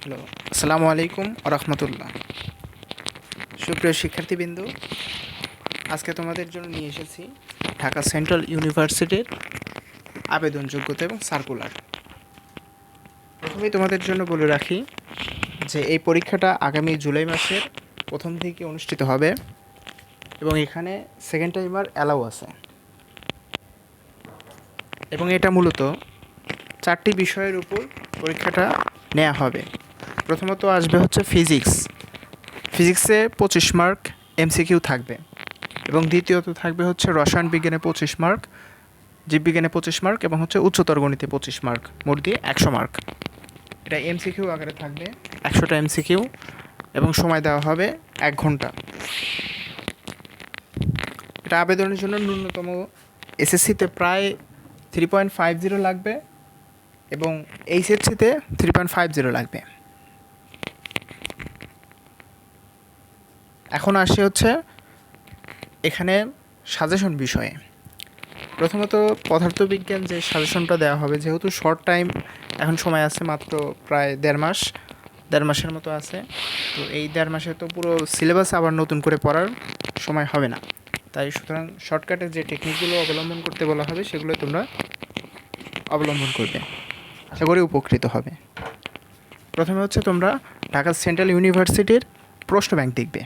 Hello, আসসালামু আলাইকুম রহমতুল্লাহ। সুপ্রিয় শিক্ষার্থীবৃন্দ, আজকে তোমাদের জন্য নিয়ে এসেছি ঢাকা সেন্ট্রাল ইউনিভার্সিটির আবেদন যোগ্যতা এবং সার্কুলার। প্রথমেই তোমাদের জন্য বলে রাখি যে এই পরীক্ষাটা আগামী জুলাই মাসের প্রথম দিকে অনুষ্ঠিত হবে এবং এখানে সেকেন্ড টাইমার অ্যালাউ আছে। এবং এটা মূলত 4টি বিষয়ের উপর পরীক্ষাটা নেওয়া হবে। প্রথমত আসবে হচ্ছে ফিজিক্সে 25 মার্ক এমসিকিউ থাকবে, এবং দ্বিতীয়ত থাকবে হচ্ছে রসায়ন বিজ্ঞানে 25 মার্ক, জীববিজ্ঞানে 25 মার্ক এবং হচ্ছে উচ্চতর গণিতে 25 মার্ক, মোট দিয়ে 100 মার্ক। এটা এমসিকিউ আকারে থাকবে, 100টা এমসিকিউ, এবং সময় দেওয়া হবে 1 ঘন্টা। এটা আবেদনের জন্য ন্যূনতম এসএসসিতে প্রায় 3.50 লাগবে এবং এইচএসসিতে 3.50 লাগবে। এখন আসে হচ্ছে এখানে সাজেশন বিষয়ে। প্রথমত পদার্থবিজ্ঞান যে সাজেশনটা দেওয়া হবে, যেহেতু শর্ট টাইম, এখন সময় আছে মাত্র প্রায় দেড় মাসের মতো আছে, তো এই 1.5 মাসে তো পুরো সিলেবাস আবার নতুন করে পড়ার সময় হবে না। তাই সুতরাং শর্টকাটের যে টেকনিকগুলো অবলম্বন করতে বলা হবে সেগুলো তোমরা অবলম্বন করবে, আশা করি উপকৃত হবে। প্রথমে হচ্ছে তোমরা ঢাকা সেন্ট্রাল ইউনিভার্সিটির প্রশ্ন ব্যাংক দেখবে।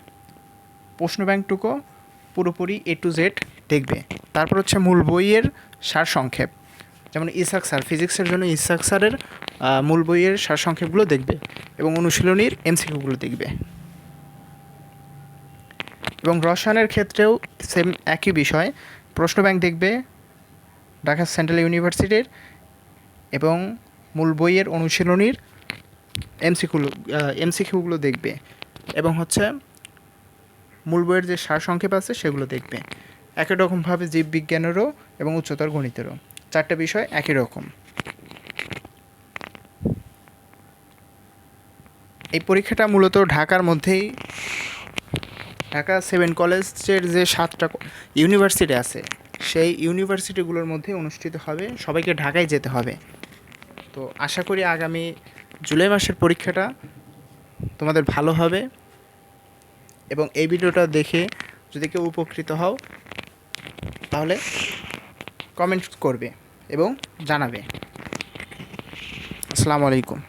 প্রশ্ন ব্যাংকটুকু পুরোপুরি A to Z দেখবে। তারপর হচ্ছে মূল বইয়ের সারসংক্ষেপ, যেমন ইসাক স্যার, ফিজিক্সের জন্য ইসাক স্যারের মূল বইয়ের সারসংক্ষেপগুলো দেখবে এবং অনুশীলনীর এমসিকিউগুলো দেখবে। এবং রসায়নের ক্ষেত্রেও সেম একই বিষয়, প্রশ্ন ব্যাংক দেখবে ঢাকা সেন্ট্রাল ইউনিভার্সিটির এবং মূল বইয়ের অনুশীলনীর এমসিকিউগুলো দেখবে এবং হচ্ছে মূল বইয়ের যে সারসংক্ষেপ আছে সেগুলো দেখবে। একই রকমভাবে জীববিজ্ঞানেরও এবং উচ্চতর গণিতেরও 4টে বিষয় একই রকম। এই পরীক্ষাটা মূলত ঢাকার মধ্যেই, ঢাকা 7 কলেজের যে 7টা ইউনিভার্সিটি আছে সেই ইউনিভার্সিটিগুলোর মধ্যে অনুষ্ঠিত হবে। সবাইকে ঢাকায় যেতে হবে। তো আশা করি আগামী জুলাই মাসের পরীক্ষাটা তোমাদের ভালো হবে, এবং এই ভিডিওটা দেখে যদি কেউ উপকৃত হও তাহলে কমেন্ট করবে এবং জানাবে। আসসালামু আলাইকুম।